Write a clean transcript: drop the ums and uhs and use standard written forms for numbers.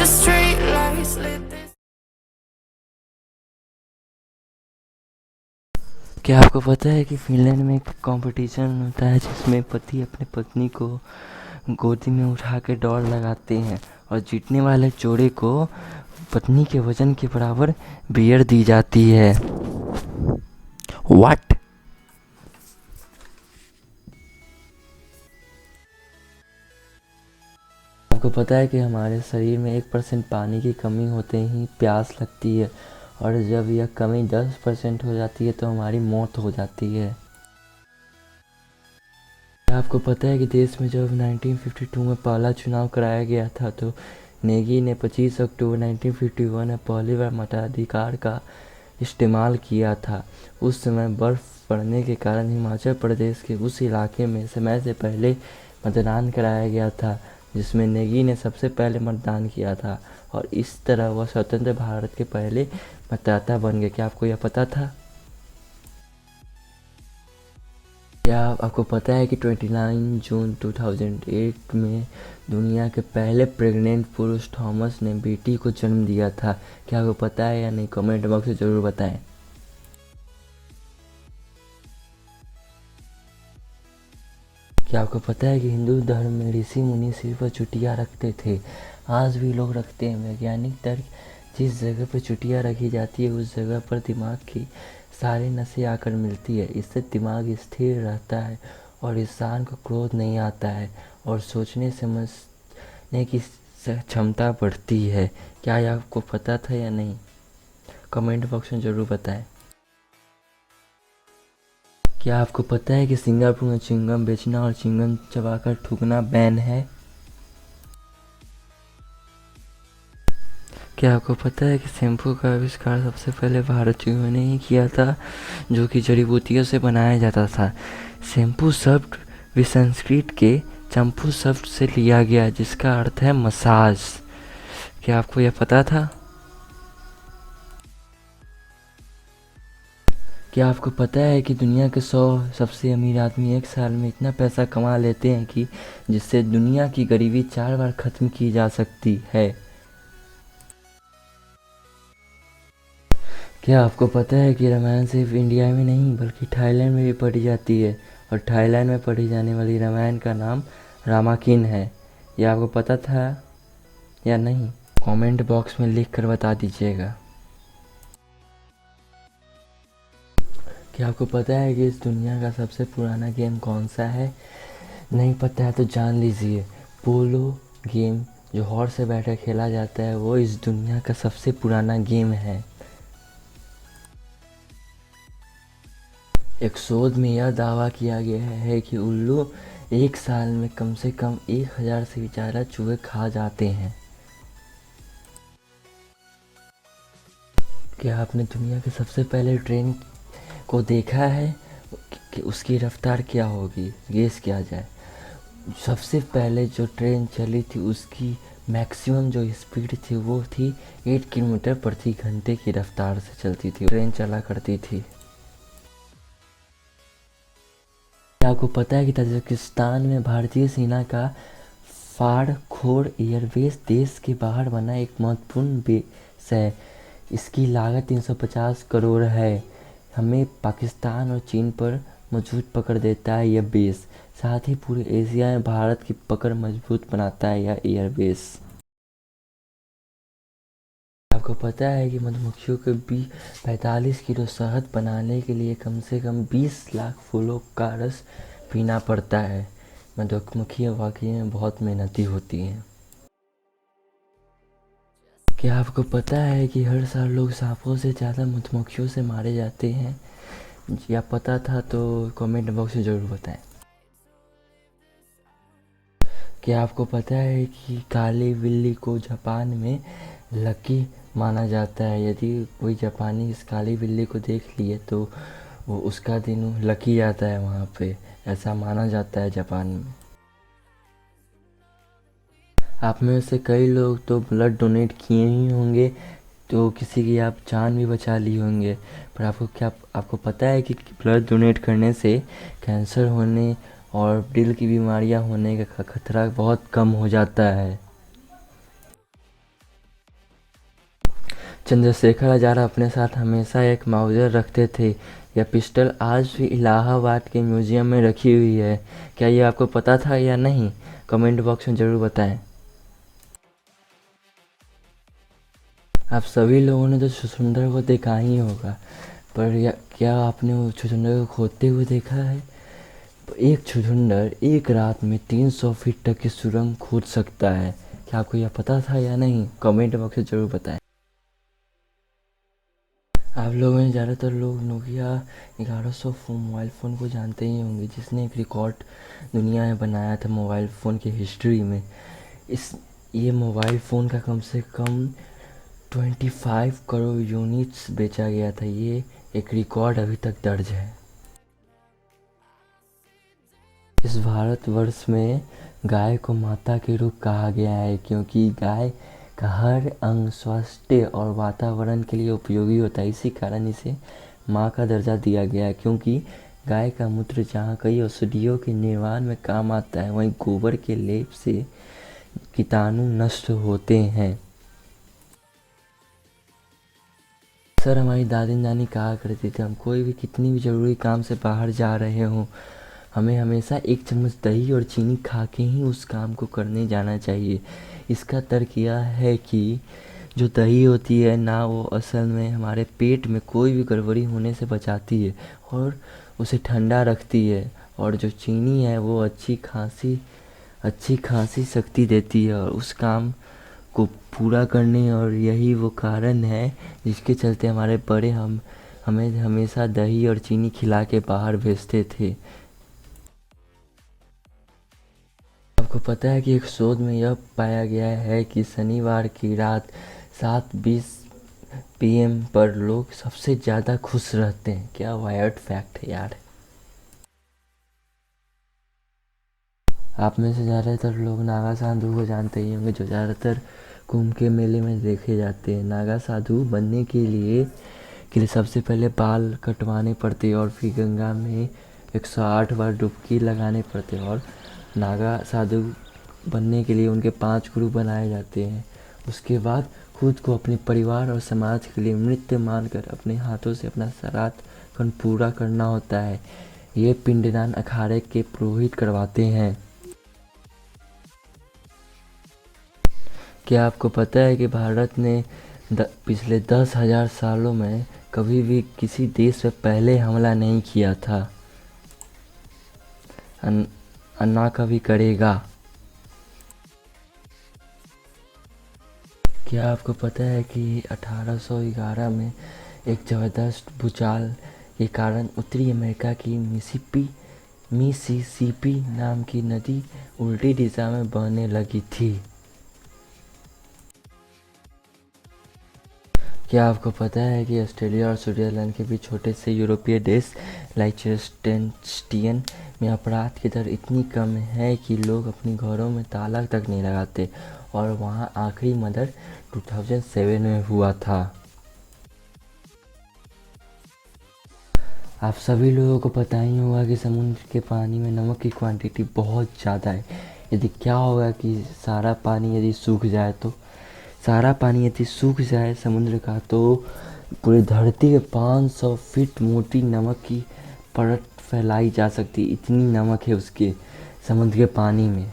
street lights lit this. क्या आपको पता है कि फिनलैंड में एक कंपटीशन होता है जिसमें पति अपने पत्नी को गोदी में उठा के दौड़ लगाते हैं और जीतने वाले जोड़े को पत्नी के वजन के बराबर बियर दी जाती है। व्हाट? आपको पता है कि हमारे शरीर में 1% पानी की कमी होते ही प्यास लगती है और जब यह कमी 10% हो जाती है तो हमारी मौत हो जाती है। क्या आपको पता है कि देश में जब 1952 में पहला चुनाव कराया गया था तो नेगी ने 25 अक्टूबर 1951 में पहली बार मताधिकार का इस्तेमाल किया था। उस समय बर्फ़ पड़ने के कारण हिमाचल प्रदेश के उस इलाके में समय से पहले मतदान कराया गया था जिसमें नेगी ने सबसे पहले मतदान किया था और इस तरह वह स्वतंत्र भारत के पहले मतदाता बन गए। क्या आपको यह पता था? क्या आपको पता है कि 29 जून 2008 में दुनिया के पहले प्रेग्नेंट पुरुष थॉमस ने बेटी को जन्म दिया था? क्या आपको पता है या नहीं? कमेंट बॉक्स में ज़रूर बताएं। क्या आपको पता है कि हिंदू धर्म में ऋषि मुनि सिर पर चुटिया रखते थे? आज भी लोग रखते हैं। वैज्ञानिक तर्क, जिस जगह पर चुटिया रखी जाती है उस जगह पर दिमाग की सारी नसें आकर मिलती है। इससे दिमाग स्थिर रहता है और इंसान को क्रोध नहीं आता है और सोचने समझने की क्षमता बढ़ती है। क्या यह आपको पता था या नहीं? कमेंट बॉक्स में ज़रूर बताएं। क्या आपको पता है कि सिंगापुर में च्युइंगम बेचना और च्युइंगम चबाकर थूकना बैन है? क्या आपको पता है कि शैम्पू का आविष्कार सबसे पहले भारतीयों ने ही किया था जो कि जड़ी बूटियों से बनाया जाता था? शैम्पू शब्द संस्कृत के चंपू शब्द से लिया गया जिसका अर्थ है मसाज। क्या आपको यह पता था? क्या आपको पता है कि दुनिया के 100 सबसे अमीर आदमी एक साल में इतना पैसा कमा लेते हैं कि जिससे दुनिया की गरीबी 4 बार खत्म की जा सकती है? क्या आपको पता है कि रामायण सिर्फ इंडिया में नहीं बल्कि थाईलैंड में भी पढ़ी जाती है और थाईलैंड में पढ़ी जाने वाली रामायण का नाम रामाकिन है? यह आपको पता था या नहीं? कमेंट बॉक्स में लिख कर बता दीजिएगा। क्या आपको पता है कि इस दुनिया का सबसे पुराना गेम कौन सा है? नहीं पता है तो जान लीजिए। पोलो गेम जो हॉर्स से बैठकर खेला जाता है वो इस दुनिया का सबसे पुराना गेम है। एक शोध में यह दावा किया गया है कि उल्लू एक साल में कम से कम 1000 से भी ज़्यादा चूहे खा जाते हैं। क्या आपने दुनिया के सबसे पहले ट्रेन को देखा है कि उसकी रफ्तार क्या होगी? गेस किया जाए। सबसे पहले जो ट्रेन चली थी उसकी मैक्सिमम जो स्पीड थी वो थी 8 किलोमीटर प्रति घंटे की रफ्तार से चलती थी, ट्रेन चला करती थी। क्या आपको पता है कि ताजिकिस्तान में भारतीय सेना का फाड़खोड़ एयरबेस देश के बाहर बना एक महत्वपूर्ण बेस है? इसकी लागत 350 करोड़ है। हमें पाकिस्तान और चीन पर मजबूत पकड़ देता है यह बेस, साथ ही पूरे एशिया में भारत की पकड़ मजबूत बनाता है यह एयरबेस। आपको पता है कि मधुमक्खियों को भी 45 किलो शहद बनाने के लिए कम से कम 20 लाख फूलों का रस पीना पड़ता है। मधुमक्खियाँ वाकई में बहुत मेहनती होती हैं। क्या आपको पता है कि हर साल लोग सांपों से ज़्यादा मधुमक्खियों से मारे जाते हैं? या पता था तो कमेंट बॉक्स में ज़रूर बताएं। क्या आपको पता है कि काली बिल्ली को जापान में लकी माना जाता है? यदि कोई जापानी इस काली बिल्ली को देख लिए तो वो उसका दिन लकी आता है वहाँ पे, ऐसा माना जाता है जापान में। आप में से कई लोग तो ब्लड डोनेट किए ही होंगे तो किसी की आप जान भी बचा ली होंगे, पर आपको पता है कि ब्लड डोनेट करने से कैंसर होने और दिल की बीमारियां होने का खतरा बहुत कम हो जाता है। चंद्रशेखर आज़ाद अपने साथ हमेशा एक माउजर रखते थे। यह पिस्टल आज भी इलाहाबाद के म्यूजियम में रखी हुई है। क्या ये आपको पता था या नहीं? कमेंट बॉक्स में ज़रूर बताएं। आप सभी लोगों ने तो छुछुंदर को देखा ही होगा, पर क्या आपने वो छुछुंदर को खोदते हुए देखा है? एक छुछुंदर एक रात में 300 फीट तक की सुरंग खोद सकता है। क्या आपको यह पता था या नहीं? कमेंट बॉक्स में ज़रूर बताएं। आप लोगों में ज़्यादातर लोग नोकिया 1100 मोबाइल फ़ोन को जानते ही होंगे, जिसने एक रिकॉर्ड दुनिया में बनाया था मोबाइल फ़ोन की हिस्ट्री में। ये मोबाइल फ़ोन का कम से कम 25 करोड़ यूनिट्स बेचा गया था। ये एक रिकॉर्ड अभी तक दर्ज है। इस भारतवर्ष में गाय को माता के रूप कहा गया है, क्योंकि गाय का हर अंग स्वास्थ्य और वातावरण के लिए उपयोगी होता है। इसी कारण इसे माँ का दर्जा दिया गया है, क्योंकि गाय का मूत्र जहाँ कई औषधियों के निर्माण में काम आता है, वहीं गोबर के लेप से कीटाणु नष्ट होते हैं। सर, हमारी दादी नानी कहा करती थी, हम कोई भी कितनी भी ज़रूरी काम से बाहर जा रहे हों, हमें हमेशा एक चम्मच दही और चीनी खा के ही उस काम को करने जाना चाहिए। इसका तर्क यह है कि जो दही होती है ना, वो असल में हमारे पेट में कोई भी गड़बड़ी होने से बचाती है और उसे ठंडा रखती है, और जो चीनी है वो अच्छी खासी शक्ति देती है और उस काम को पूरा करने, और यही वो कारण है जिसके चलते हमारे बड़े हमें हमेशा दही और चीनी खिला के बाहर भेजते थे। आपको पता है कि एक शोध में यह पाया गया है कि शनिवार की रात 7:20 PM पर लोग सबसे ज़्यादा खुश रहते हैं। क्या वायर्ड फैक्ट है यार। आप में से ज़्यादातर लोग नागा साधु को जानते ही होंगे, जो ज़्यादातर कुंभ के मेले में देखे जाते हैं। नागा साधु बनने के लिए सबसे पहले बाल कटवाने पड़ते और फिर गंगा में 108 बार डुबकी लगाने पड़ते, और नागा साधु बनने के लिए उनके 5 गुरु बनाए जाते हैं। उसके बाद खुद को अपने परिवार और समाज के लिए मृत मानकर अपने हाथों से अपना श्राद्ध कर्म पूरा करना होता है। ये पिंडदान अखाड़े के पुरोहित करवाते हैं। क्या आपको पता है कि भारत ने पिछले 10,000 सालों में कभी भी किसी देश पर पहले हमला नहीं किया था, ना कभी करेगा? क्या आपको पता है कि 1811 में एक ज़बरदस्त भूचाल के कारण उत्तरी अमेरिका की मिसिसिपी नाम की नदी उल्टी दिशा में बहने लगी थी? क्या आपको पता है कि ऑस्ट्रेलिया और स्विट्जरलैंड के भी छोटे से यूरोपीय देश लाइechtenstein में अपराध की दर इतनी कम है कि लोग अपने घरों में ताला तक नहीं लगाते, और वहाँ आखिरी मर्डर 2007 में हुआ था। आप सभी लोगों को पता ही होगा कि समुद्र के पानी में नमक की क्वांटिटी बहुत ज़्यादा है। यदि क्या होगा कि सारा पानी यदि सूख जाए समुद्र का, तो पूरी धरती के 500 फीट मोटी नमक की परत फैलाई जा सकती है। इतनी नमक है उसके समुद्र के पानी में।